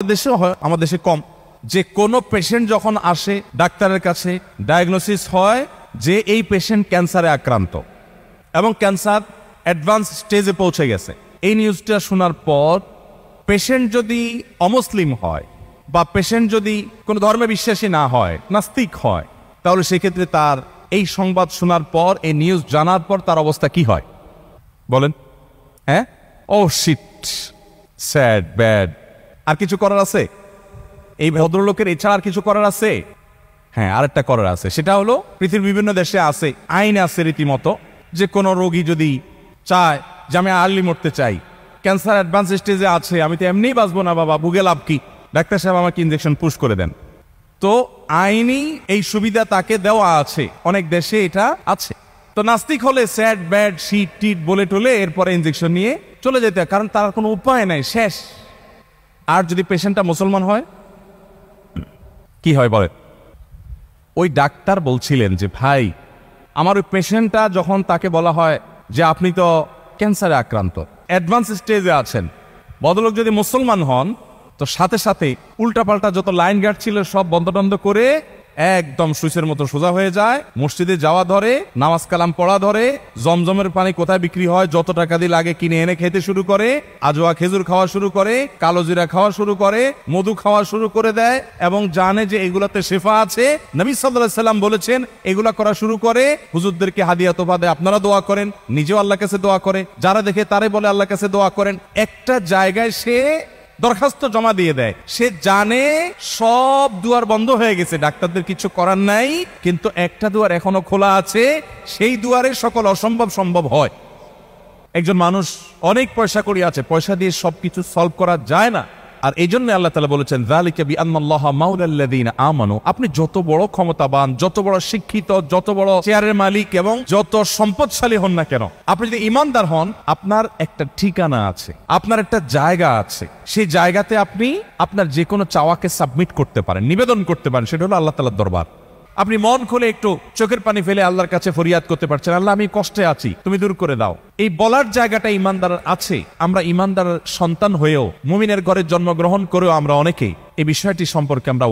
দেশেও হয়, আমার দেশে কম, যে কোনো পেশেন্ট যখন আসে ডাক্তারের কাছে ডায়াগনোসিস হয় যে এই পেশেন্ট ক্যান্সারে আক্রান্ত এবং ক্যান্সার অ্যাডভান্স স্টেজে পৌঁছে গেছে। এই নিউজটা শোনার পর পেশেন্ট যদি অমুসলিম হয় বা পেশেন্ট যদি কোনো ধর্মে বিশ্বাসী না হয়, নাস্তিক হয়, তাহলে সেক্ষেত্রে তার এই সংবাদ শোনার পর, এই নিউজ জানার পর তার অবস্থা কি হয় বলেন? হ্যাঁ, ও শিট, স্যাড, ব্যাড। আর কিছু করার আছে? এই ভদ্রলোকের এছাড়া আর কিছু করার আছে? হ্যাঁ, আরেকটা করার আছে। সেটা হলো, পৃথিবীর বিভিন্ন দেশে আছে, আইন আছে রীতিমতো, যে কোনো রোগী যদি চায় যে আমি আর্লি মরতে চাই, ক্যান্সার অ্যাডভান্স স্টেজে আছে, আমি তো এমনিই বাঁচবো না বাবা, ভুগে লাভ কি, ডাক্তার সাহেব আমাকে ইনজেকশন পুশ করে দেন। তো আইনি এই সুবিধা তাকে দেওয়া আছে, অনেক দেশে এটা আছে। তো নাস্তিক হলে স্যাড, ব্যাড, শিট টিট বলে টলে এরপরে ইনজেকশন নিয়ে চলে যেতে হয়, কারণ তার কোনো উপায় নাই, শেষ। আর যদি পেশেন্টটা মুসলমান হয় কি হয় বলে? ওই ডাক্তার বলছিলেন যে ভাই, আমার ওই পেশেন্টটা যখন তাকে বলা হয় যে আপনি তো ক্যান্সারে আক্রান্ত, অ্যাডভান্স স্টেজে আছেন, ভদ্রলোক যদি মুসলমান হন তো সাথে সাথে উল্টাপাল্টা যত লাইন গার্ড ছিল সব বন্ধ টন্ধ করে একদম সুইচের মতো সোজা হয়ে যায়, মসজিদে যাওয়া ধরে, নামাজ কালাম পড়া ধরে, জমজমের পানি কোথায় বিক্রি হয় যত টাকা দিয়ে লাগে কিনে এনে খেতে শুরু করে, আজোয়া খেজুর খাওয়া শুরু করে, কালো জিরা খাওয়া শুরু করে, মধু খাওয়া শুরু করে দেয়, এবং জানে যে এগুলাতে শেফা আছে। নবী সাল্লাল্লাহু আলাইহি সাল্লাম বলেছেন এগুলা করা শুরু করে, হুজুরদেরকে হাদিয়া তোফা দেয়, আপনারা দোয়া করেন, নিজেও আল্লাহর কাছে দোয়া করে, যারা দেখে তারে বলে আল্লাহর কাছে দোয়া করেন। একটা জায়গায় সে দরখাস্ত জমা দিয়ে দেয়, সে জানে সব দুয়ার বন্ধ হয়ে গেছে, ডাক্তারদের কিছু করার নাই, কিন্তু একটা দুয়ার এখনো খোলা আছে, সেই দুয়ারে সকল অসম্ভব সম্ভব হয়। একজন মানুষ অনেক পয়সা করি আছে, পয়সা দিয়ে সবকিছু সলভ করা যায় না। আর এই জন্য আল্লাহ তাআলা বলেছেন যালিকা বিআন্নাল্লাহা মাওলাল্লাযিনা আমানু, আপনি যত বড় ক্ষমতাবান, যত বড় শিক্ষিত, যত বড় চেয়ারের মালিক এবং যত সম্পদশালী হন না কেন, আপনি যদি ইমানদার হন, আপনার একটা ঠিকানা আছে, আপনার একটা জায়গা আছে, সেই জায়গাতে আপনি আপনার যে কোনো চাওয়াকে সাবমিট করতে পারেন, নিবেদন করতে পারেন, সেটা হলো আল্লাহ তাআলার দরবার। আপনি মন খুলে একটু চোখের পানি ফেলে আল্লাহর কাছে ফরিয়াদ করতে পারছেন, আল্লাহ আমি কষ্টে আছি, তুমি দূর করে দাও। এই বলার জায়গাটা ইমানদার আছে। আমরা ইমানদার সন্তান হয়েও, মুমিনের ঘরে জন্মগ্রহণ করেও আমরা অনেকেই এই বিষয়টি সম্পর্কে আমরা